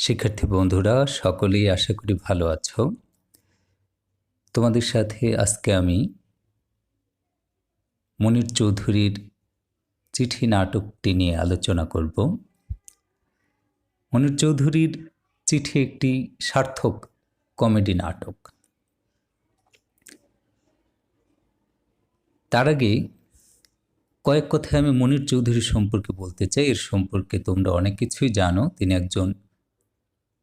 শিক্ষার্থী বন্ধুরা সকলেই আশা করি ভালো আছো। তোমাদের সাথে আজকে আমি মনির চৌধুরীর চিঠি নাটকটি নিয়ে আলোচনা করব। মনির চৌধুরীর চিঠি একটি সার্থক কমেডি নাটক। তার আগে কয়েক কথায় আমি মনির চৌধুরী সম্পর্কে বলতে চাই। এর সম্পর্কে তোমরা অনেক কিছুই জানো। তিনি একজন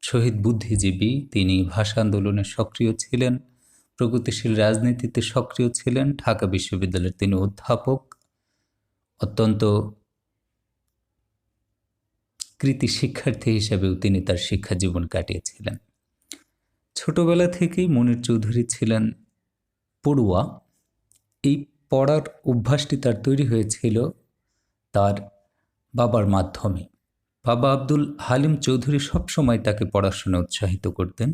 শহীদ বুদ্ধিজীবী, তিনি ভাষা আন্দোলনে সক্রিয় ছিলেন, প্রগতিশীল রাজনীতিতে সক্রিয় ছিলেন, ঢাকা বিশ্ববিদ্যালয়ের তিনি অধ্যাপক, অত্যন্ত কৃতি শিক্ষার্থী হিসেবেও তিনি তার শিক্ষা জীবন কাটিয়েছিলেন। ছোটবেলা থেকেই মনির চৌধুরী ছিলেন পড়ুয়া। এই পড়ার অভ্যাসটি তার তৈরি হয়েছিল তার বাবার মাধ্যমে। বাবা আব্দুল হালিম চৌধুরী সবসময় তাকে পড়াশোনা উৎসাহিত করতেন।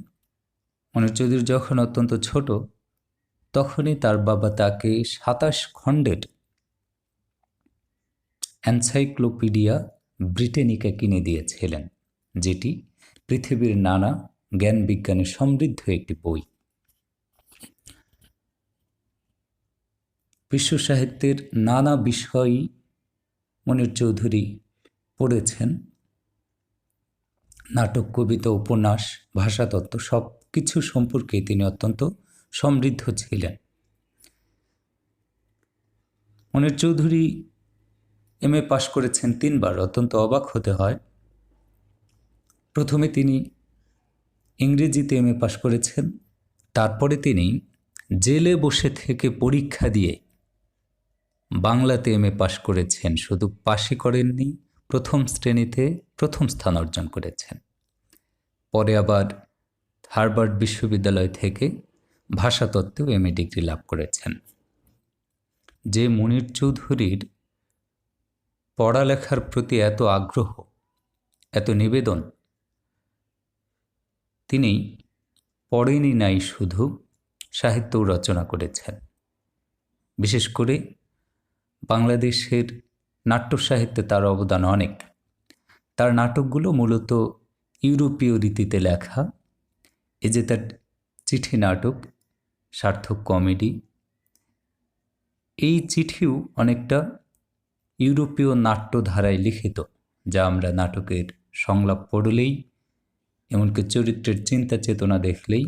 মনির চৌধুরী যখন অত্যন্ত ছোট, তখনই তার বাবা তাকে ২৭ খণ্ডের এনসাইক্লোপিডিয়া ব্রিটেনিকা কিনে দিয়েছিলেন, যেটি পৃথিবীর নানা জ্ঞান বিজ্ঞানে সমৃদ্ধ একটি বই। বিশ্ব সাহিত্যের নানা বিষয়ই মনির চৌধুরী পড়েছেন। নাটক, কবিতা, উপন্যাস, ভাষাতত্ত্ব সব কিছু সম্পর্কে তিনি অত্যন্ত সমৃদ্ধ ছিলেন। মনির চৌধুরী MA পাশ করেছেন ৩ বার। অত্যন্ত অবাক হতে হয়। প্রথমে তিনি ইংরেজিতে MA পাশ করেছেন, তারপরে তিনি জেলে বসে থেকে পরীক্ষা দিয়ে বাংলাতে MA পাশ করেছেন। শুধু পাশই করেননি, প্রথম শ্রেণীতে প্রথম স্থান অর্জন করেছেন। পরে আবার হার্ভার্ড বিশ্ববিদ্যালয় থেকে ভাষাতত্ত্বেও MA ডিগ্রি লাভ করেছেন। যে মনির চৌধুরীর পড়ালেখার প্রতি এত আগ্রহ, এত নিবেদন, তিনি পড়েনি নাই, শুধু সাহিত্যও রচনা করেছেন। বিশেষ করে বাংলাদেশের নাট্য সাহিত্যে তার অবদান অনেক। তার নাটকগুলো মূলত ইউরোপীয় রীতিতে লেখা। এই যে তার চিঠি নাটক, সার্থক কমেডি, এই চিঠিও অনেকটা ইউরোপীয় নাট্যধারায় লিখিত, যা আমরা নাটকের সংলাপ পড়লেই, এমনকি চরিত্রের চিন্তা চেতনা দেখলেই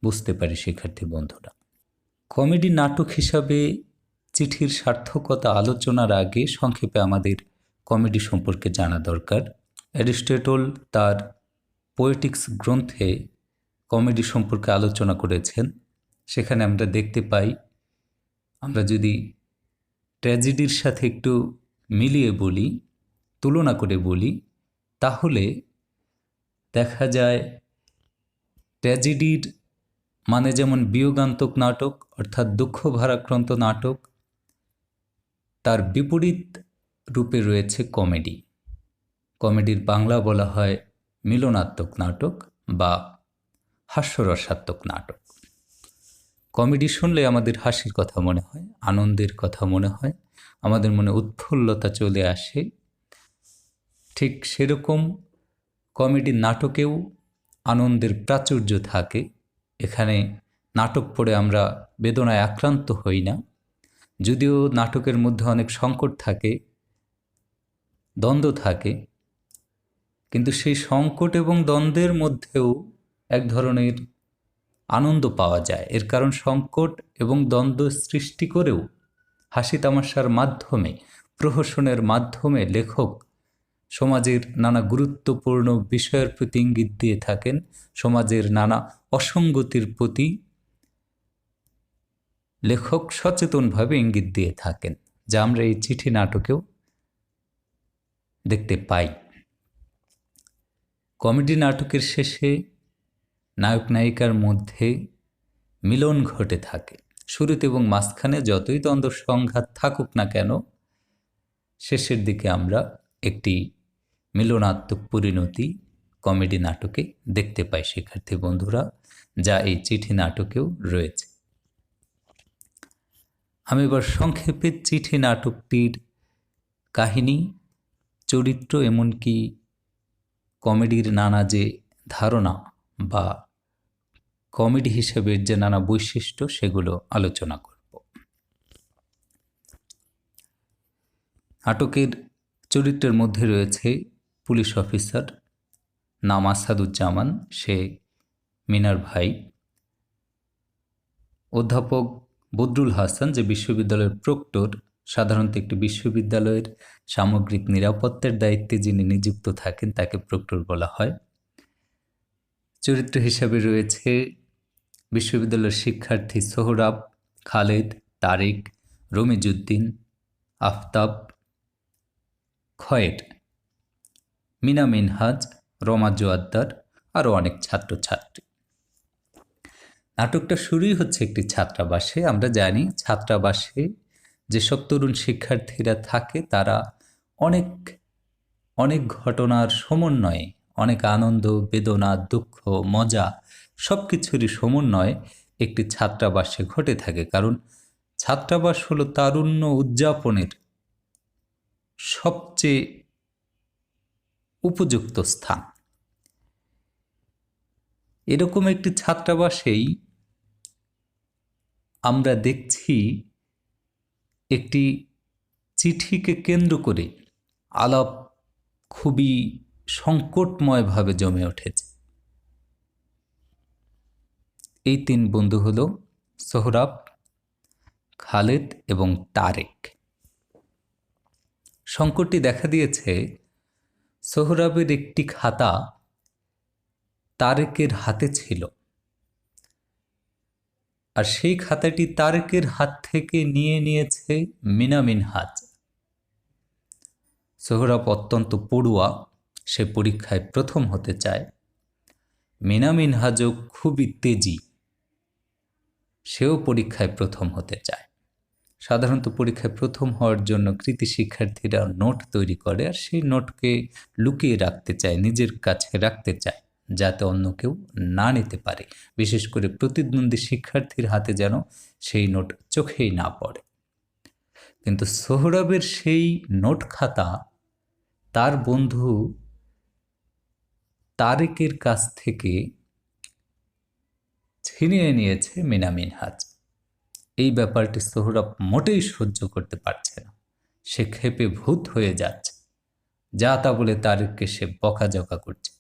বুঝতে পারি শিক্ষার্থী বন্ধুরা। কমেডি নাটক হিসাবে চিঠির সার্থকতা আলোচনার আগে সংক্ষেপে আমাদের কমেডি সম্পর্কে জানা দরকার। অ্যারিস্টটল তার পোয়েটিক্স গ্রন্থে কমেডি সম্পর্কে আলোচনা করেছেন। সেখানে আমরা দেখতে পাই, আমরা যদি ট্র্যাজেডির সাথে একটু মিলিয়ে বলি, তুলনা করে বলি, তাহলে দেখা যায় ট্র্যাজেডির মানে যেমন বিয়োগান্তক নাটক, অর্থাৎ দুঃখ ভারাক্রান্ত নাটক, তার বিপরীত রূপে রয়েছে কমেডি। কমেডির বাংলা বলা হয় মিলনাত্মক নাটক বা হাস্যরসাত্মক নাটক। কমেডি শুনলে আমাদের হাসির কথা মনে হয়, আনন্দের কথা মনে হয়, আমাদের মনে উৎফুল্লতা চলে আসে। ঠিক সেরকম কমেডি নাটকেও আনন্দের প্রাচুর্য থাকে। এখানে নাটক পড়ে আমরা বেদনায় আক্রান্ত হই না, যদিও নাটকের মধ্যে অনেক সংকট থাকে, দ্বন্দ্ব থাকে, কিন্তু সেই সংকট এবং দ্বন্দ্বের মধ্যেও এক ধরনের আনন্দ পাওয়া যায়। এর কারণ সংকট এবং দ্বন্দ্ব সৃষ্টি করেও হাসি তামাশার মাধ্যমে, প্রহসনের মাধ্যমে লেখক সমাজের নানা গুরুত্বপূর্ণ বিষয়ের প্রতি ইঙ্গিত দিয়ে থাকেন, সমাজের নানা অসঙ্গতির প্রতি লেখক সচেতনভাবে ইঙ্গিত দিয়ে থাকেন, যা আমরা এই চিঠি নাটকেও দেখতে পাই। কমেডি নাটকের শেষে নায়ক নায়িকার মধ্যে মিলন ঘটে থাকে। শুরুতে এবং মাঝখানে যতই দ্বন্দ্ব সংঘাত থাকুক না কেন, শেষের দিকে আমরা একটি মিলনাত্মক পরিণতি কমেডি নাটকে দেখতে পাই শিক্ষার্থী বন্ধুরা, যা এই চিঠি নাটকেও রয়েছে। আমি এবার সংক্ষেপে চিঠি নাটকটির কাহিনী, চরিত্র, এমনকি কমেডির নানা যে ধারণা বা কমেডি হিসেবে যে নানা বৈশিষ্ট্য সেগুলো আলোচনা করব। নাটকের চরিত্রের মধ্যে রয়েছে পুলিশ অফিসার, নাম আসাদুজ্জামান, সে মিনার ভাই। অধ্যাপক বদরুল হাসান, যে বিশ্ববিদ্যালয়ের প্রক্টর, সাধারণত একটি বিশ্ববিদ্যালয়ের সামগ্রিক নিরাপত্তার দায়িত্বে যিনি নিযুক্ত থাকেন তাকে প্রক্টর বলা হয়। চরিত্র হিসাবে রয়েছে বিশ্ববিদ্যালয়ের শিক্ষার্থী সোহরাব, খালেদ, তারেক, রমিজউদ্দিন, আফতাব, খয়ের, মিনা মিনহাজ, রমা জোয়াদ্দার, আরও অনেক ছাত্রছাত্রী। নাটকটা শুরুই হচ্ছে একটি ছাত্রাবাসে। আমরা জানি ছাত্রাবাসে যেসব তরুণ শিক্ষার্থীরা থাকে তারা অনেক অনেক ঘটনার সমন্বয়ে, অনেক আনন্দ, বেদনা, দুঃখ, মজা সব কিছুরই সমন্বয় একটি ছাত্রাবাসে ঘটে থাকে। কারণ ছাত্রাবাস হলো তারুণ্য উদযাপনের সবচেয়ে উপযুক্ত স্থান। এরকম একটি ছাত্রাবাসেই আমরা দেখছি একটি চিঠিকে কেন্দ্র করে আলাপ খুবই সংকটময়ভাবে জমে উঠেছে। এই তিন বন্ধু হল সোহরাব, খালেদ এবং তারেক। সংকটটি দেখা দিয়েছে সোহরাবের একটি খাতা তারেকের হাতে ছিল, আর সেই খাতাটি তারেকের হাত থেকে নিয়ে নিয়েছে মিনা মিনহাজ। সোহরাব অত্যন্ত পড়ুয়া, সে পরীক্ষায় প্রথম হতে চায়। মিনা মিনহাজও খুবই তেজি, সেও পরীক্ষায় প্রথম হতে চায়। সাধারণত পরীক্ষায় প্রথম হওয়ার জন্য কৃতী শিক্ষার্থীরা নোট তৈরি করে, আর সেই নোটকে লুকিয়ে রাখতে চায়, নিজের কাছে রাখতে চায়, যাতে অন্য কেউ না নিতে পারে। বিশেষ করে প্রতিদ্বন্দ্বী শিক্ষার্থীর হাতে যেন সেই নোট চোখেই না পড়ে। কিন্তু সোহরাবের সেই নোট খাতা তার বন্ধু তারেকের কাছ থেকে ছিনিয়ে নিয়েছে মিনা মিনহাজ। এই ব্যাপারটি সোহরাব মোটেই সহ্য করতে পারছে না। সে ক্ষেপে ভূত হয়ে যাচ্ছে, যা তা বলে তারেককে সে বকাঝকা করছে,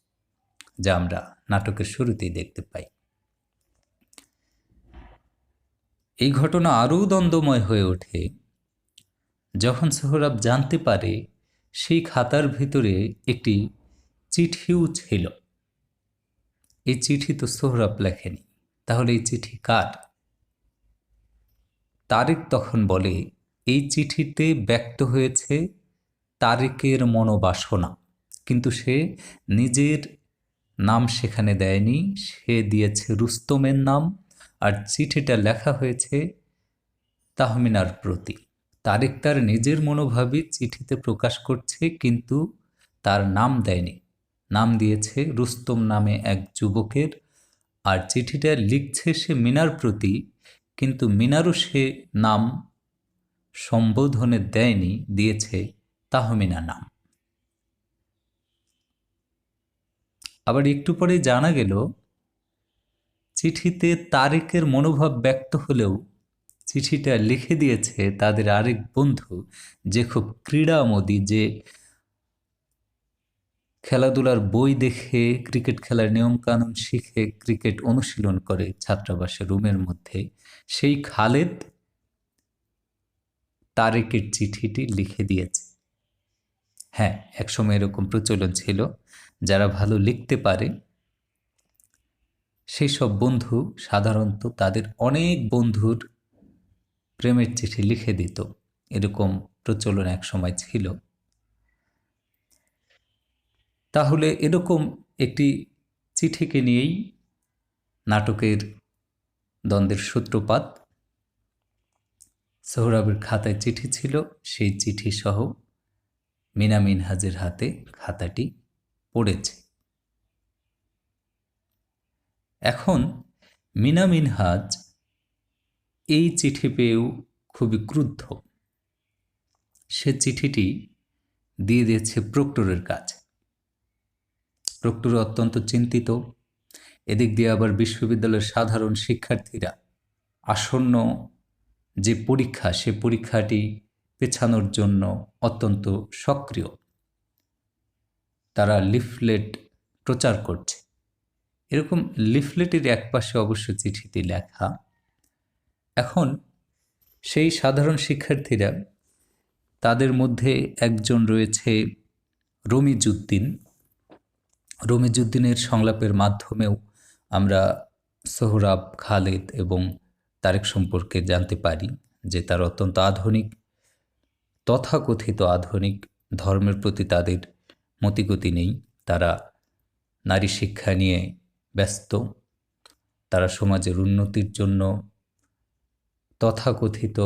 যা আমরা নাটকের শুরুতেই দেখতে পাই। এই ঘটনা আরও দ্বন্দ্বময় হয়ে ওঠে যখন সোহরাব জানতে পারে সেই খাতার ভিতরে একটি চিঠিও ছিল। এই চিঠি তো সোহরাব লেখেনি, তাহলে এই চিঠি কার? তারেক তখন বলে এই চিঠিতে ব্যক্ত হয়েছে তারেকের মনোবাসনা, কিন্তু সে নিজের নাম সেখানে দেয়নি, সে দিয়েছে রুস্তমের নাম, আর চিঠিটা লেখা হয়েছে তাহমিনার প্রতি। তারেক তার নিজের মনোভাবই চিঠিতে প্রকাশ করছে, কিন্তু তার নাম দেয়নি, নাম দিয়েছে রুস্তম নামে এক যুবকের। আর চিঠিটা লিখছে সে মিনার প্রতি, কিন্তু মিনারও সে নাম সম্বোধনে দেয়নি, দিয়েছে তাহমিনা নাম। আবার একটু পরে জানা গেল চিঠিতে তারেকের মনোভাব ব্যক্ত হলেও চিঠিটা লিখে দিয়েছে তাদের আরেক বন্ধু, যে খুব ক্রীড়ামোদী, যে খেলাধুলার বই দেখে ক্রিকেট খেলার নিয়মকানুন শিখে ক্রিকেট অনুশীলন করে ছাত্রাবাসের রুমের মধ্যে। সেই খালেদ তারেকের চিঠিটি লিখে দিয়েছে। হ্যাঁ, একসময় এরকম প্রচলন ছিল, যারা ভালো লিখতে পারে সেই সব বন্ধু সাধারণত তাদের অনেক বন্ধুর প্রেমের চিঠি লিখে দিত। এরকম প্রচলন একসময় ছিল। তাহলে এরকম একটি চিঠিকে নিয়েই নাটকের দ্বন্দ্বের সূত্রপাত। সোহরাবের খাতায় চিঠি ছিল, সেই চিঠি সহ মিনা মিনহাজের হাতে খাতাটি পড়েছে। এখন মিনা মিনহাজ এই চিঠি পেয়েও খুবই ক্রুদ্ধ। সে চিঠিটি দিয়ে দিয়েছে প্রক্টরের কাছে। প্রক্টর অত্যন্ত চিন্তিত। এদিক দিয়ে আবার বিশ্ববিদ্যালয়ের সাধারণ শিক্ষার্থীরা আসন্ন যে পরীক্ষা, সে পরীক্ষাটি পেছানোর জন্য অত্যন্ত সক্রিয়। তারা লিফলেট প্রচার করছে। এরকম লিফলেটের একপাশে অবশ্য চিঠিতে লেখা। এখন সেই সাধারণ শিক্ষার্থীরা, তাদের মধ্যে একজন রয়েছে রমিজউদ্দিন। রমিজউদ্দিনের সংলাপের মাধ্যমেও আমরা সোহরাব, খালেদ এবং তারেক সম্পর্কে জানতে পারি যে তারা অত্যন্ত আধুনিক, তথাকথিত আধুনিক ধর্মের প্রতি তাদের মতিগতি নেই। তারা নারী শিক্ষা নিয়ে ব্যস্ত, তারা সমাজের উন্নতির জন্য তথাকথিত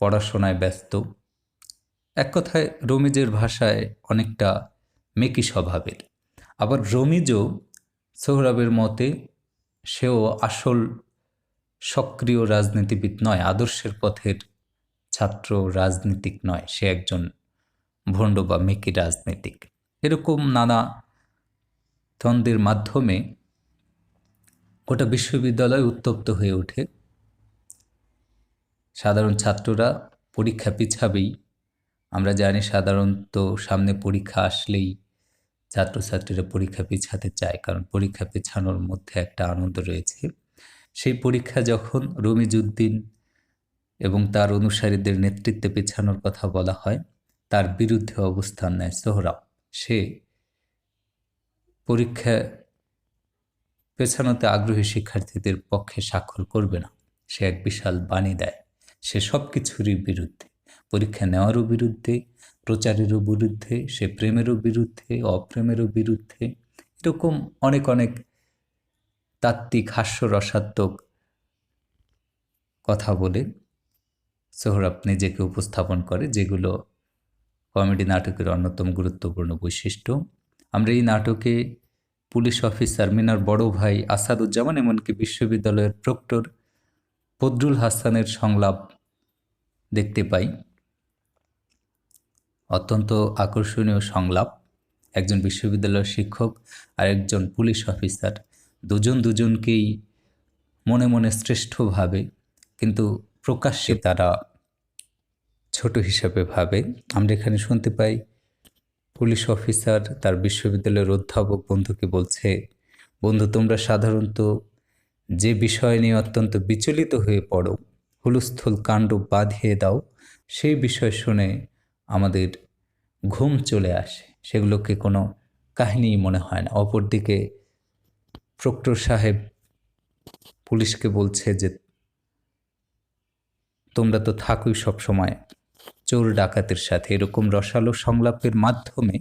পড়াশোনায় ব্যস্ত। এক কথায় রমিজের ভাষায় অনেকটা মেকি স্বভাবের। আবার রমিজও সোহরাবের মতে সেও আসল সক্রিয় রাজনীতিবিদ নয়, আদর্শের পথের ছাত্র রাজনীতিক নয়, সে একজন ভণ্ড বা মেকি রাজনীতিক। এরকম নানা দ্বন্দ্বের মাধ্যমে গোটা বিশ্ববিদ্যালয় উত্তপ্ত হয়ে ওঠে। সাধারণ ছাত্ররা পরীক্ষা পিছাবেই। আমরা জানি সাধারণত সামনে পরীক্ষা আসলেই ছাত্রছাত্রীরা পরীক্ষা পিছাতে চায়, কারণ পরীক্ষা পেছানোর মধ্যে একটা আনন্দ রয়েছে। সেই পরীক্ষা যখন রমিজউদ্দিন এবং তার অনুসারীদের নেতৃত্বে পেছানোর কথা বলা হয়, তার বিরুদ্ধে অবস্থান নেয় সোহরাব। সে পরীক্ষা পেছানোতে আগ্রহী শিক্ষার্থীদের পক্ষে স্বাক্ষর করবে না। সে এক বিশাল বাণী দেয়। সে সব কিছুরই বিরুদ্ধে, পরীক্ষা নেওয়ারও বিরুদ্ধে, প্রচারেরও বিরুদ্ধে, সে প্রেমেরও বিরুদ্ধে, অপ্রেমেরও বিরুদ্ধে। এরকম অনেক অনেক তাত্ত্বিক হাস্যরসাত্মক কথা বলে সোহরাব নিজেকে উপস্থাপন করে, যেগুলো কমেডি নাটকের অন্যতম গুরুত্বপূর্ণ বৈশিষ্ট্য। আমরা এই নাটকে পুলিশ অফিসার মিনার বড় ভাই আসাদুজ্জামান, এমনকি বিশ্ববিদ্যালয়ের প্রক্টর বদরুল হাসানের সংলাপ দেখতে পাই। অত্যন্ত আকর্ষণীয় সংলাপ। একজন বিশ্ববিদ্যালয়ের শিক্ষক আর একজন পুলিশ অফিসার, দুজনকেই মনে মনে শ্রেষ্ঠ ভাবে, কিন্তু প্রকাশ্যে তারা ছোট হিসাবে ভাবে। আমরা এখানে শুনতে পাই পুলিশ অফিসার তার বিশ্ববিদ্যালয়ের অধ্যাপক বন্ধুকে বলছে, বন্ধু, তোমরা সাধারণত যে বিষয় নিয়ে অত্যন্ত বিচলিত হয়ে পড়ো, হুলস্থুল কাণ্ড বাঁধিয়ে দাও, সেই বিষয় শুনে আমাদের ঘুম চলে আসে, সেগুলোকে কোনো কাহিনীই মনে হয় না। অপরদিকে প্রক্টর সাহেব পুলিশকে বলছে যে তোমরা তো থাকোই সবসময় চোর ডাকাতের সাথে। এরকম রসালো সংলাপের মাধ্যমে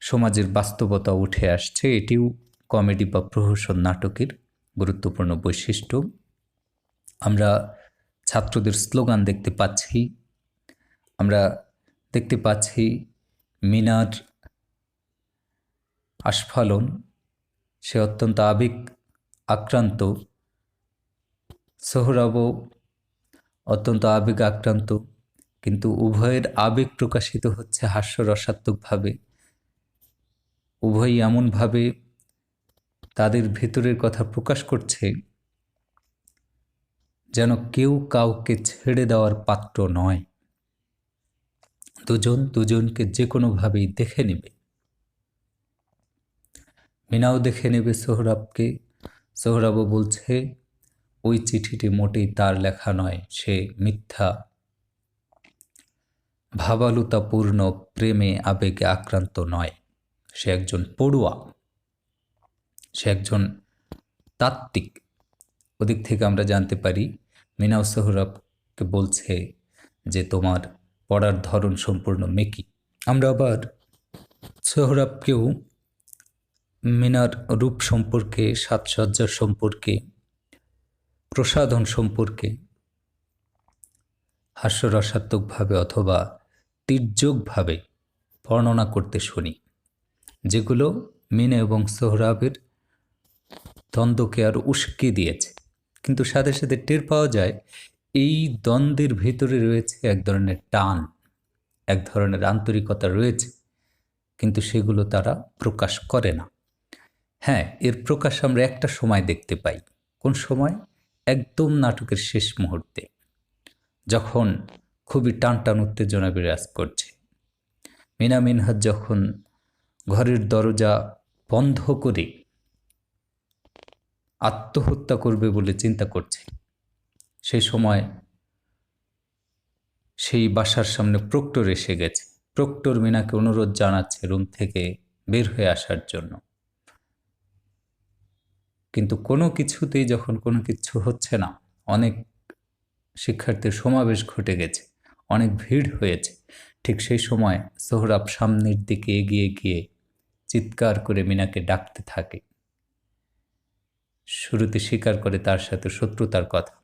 সমাজের বাস্তবতা উঠে আসছে। এটিও কমেডি বা প্রহসন নাটকের গুরুত্বপূর্ণ বৈশিষ্ট্য। আমরা ছাত্রদের স্লোগান দেখতে পাচ্ছি। আমরা দেখতে পাচ্ছি মিনার আস্ফালন, সে অত্যন্ত আবেগ আক্রান্ত। সোহরাবও অত্যন্ত আবেগ আক্রান্ত, কিন্তু উভয়ের আবেগ প্রকাশিত হচ্ছে হাস্যরসাত্মকভাবে। উভয়ই এমনভাবে তাদের ভেতরের কথা প্রকাশ করছে যেন কেউ কাউকে ছেড়ে দেওয়ার পাত্র নয়। দুজনকে যে কোনোভাবেই দেখে নেবে। মিনাও দেখে নেবে সোহরাবকে। সোহরাবও বলছে ওই চিঠিটি মোটেই তার লেখা নয়, সে মিথ্যা ভাবালুতাপূর্ণ প্রেমে আবেগে আক্রান্ত নয়, সে একজন পড়ুয়া, সে একজন তাত্ত্বিক। ওদিক থেকে আমরা জানতে পারি মিনাও সোহরাবকে বলছে যে তোমার পড়ার ধরন সম্পূর্ণ মেকি। আমরা আবার সোহরাবকেও মিনার রূপ সম্পর্কে, সাজসজ্জা সম্পর্কে, প্রসাধন সম্পর্কে হাস্যরসাত্মকভাবে অথবা তির্যকভাবে বর্ণনা করতে শুনি, যেগুলো মিনা এবং সোহরাবের দ্বন্দ্বকে আরও উস্কে দিয়েছে। কিন্তু সাথে সাথে টের পাওয়া যায় এই দ্বন্দ্বের ভিতরে রয়েছে এক ধরনের টান, এক ধরনের আন্তরিকতা রয়েছে, কিন্তু সেগুলো তারা প্রকাশ করে না। হ্যাঁ, এর প্রকাশ আমরা একটা সময় দেখতে পাই। কোন সময়? একদম নাটকের শেষ মুহূর্তে, যখন খুবই টানটান উত্তেজনা বিরাজ করছে। মিনা মিনহাজ যখন ঘরের দরজা বন্ধ করে আত্মহত্যা করবে বলে চিন্তা করছে, সেই সময় সেই বাসার সামনে প্রক্টর এসে গেছে। প্রক্টর মিনাকে অনুরোধ জানাচ্ছে রুম থেকে বের হয়ে আসার জন্য, কিন্তু কোনো কিছুতেই যখন কোনো কিছু হচ্ছে না, অনেক শিক্ষার্থীর সমাবেশ ঘটে গেছে, অনেক ভিড় হয়েছে, ঠিক সেই সময় সোহরাব সামনের দিকে এগিয়ে গিয়ে চিৎকার করে মিনাকে ডাকতে থাকে। শুরুতে স্বীকার করে তার সাথে শত্রুতার কথা,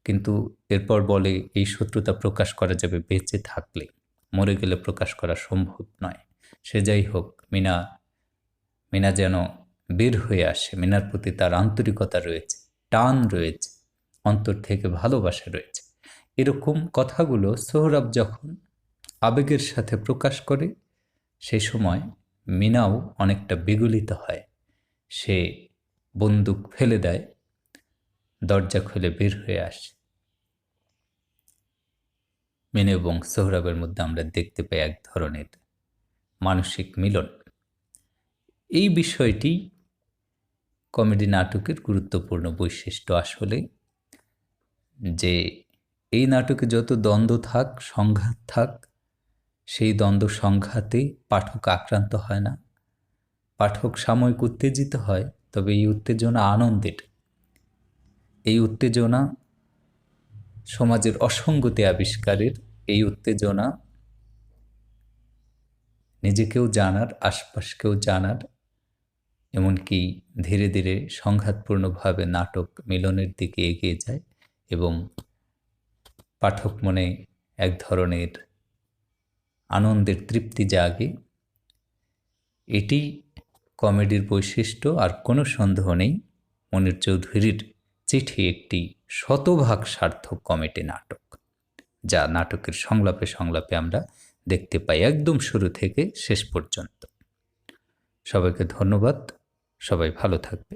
কিন্তু এরপর বলে এই শত্রুতা প্রকাশ করা যাবে বেঁচে থাকলে, মরে গেলে প্রকাশ করা সম্ভব নয়। সে যাই হোক, মিনা যেন বের হয়ে আসে। মিনার প্রতি তার আন্তরিকতা রয়েছে, টান রয়েছে, অন্তর থেকে ভালোবাসা রয়েছে। এরকম কথাগুলো সোহরাব যখন আবেগের সাথে প্রকাশ করে, সেই সময় মিনাও অনেকটা বিগলিত হয়। সে বন্দুক ফেলে দেয়, দরজা খুলে বের হয়ে আসে। মিনা এবং সোহরাবের মধ্যে আমরা দেখতে পাই এক ধরনের মানসিক মিলন। এই বিষয়টি কমেডি নাটকের গুরুত্বপূর্ণ বৈশিষ্ট্য আসলে, যে এই নাটকে যত দ্বন্দ্ব থাক, সংঘাত থাক, সেই দ্বন্দ্ব সংঘাতে পাঠক আক্রান্ত হয় না। পাঠক সাময়িক উত্তেজিত হয়, তবে এই উত্তেজনা আনন্দের। এই উত্তেজনা সমাজের অসঙ্গতি আবিষ্কারের, এই উত্তেজনা নিজেকেও জানার, আশপাশকেও জানার, এমনকি ধীরে ধীরে সংঘাতপূর্ণভাবে নাটক মিলনের দিকে এগিয়ে যায় এবং পাঠক মনে এক ধরনের আনন্দের তৃপ্তি জাগে। এটি কমেডির বৈশিষ্ট্য, আর কোনো সন্দেহ নেই মনির চৌধুরীর চিঠি একটি শতভাগ সার্থক কমেডি নাটক, যা নাটকের সংলাপে সংলাপে আমরা দেখতে পাই একদম শুরু থেকে শেষ পর্যন্ত। সবাইকে ধন্যবাদ, সবাই ভালো থাকবে।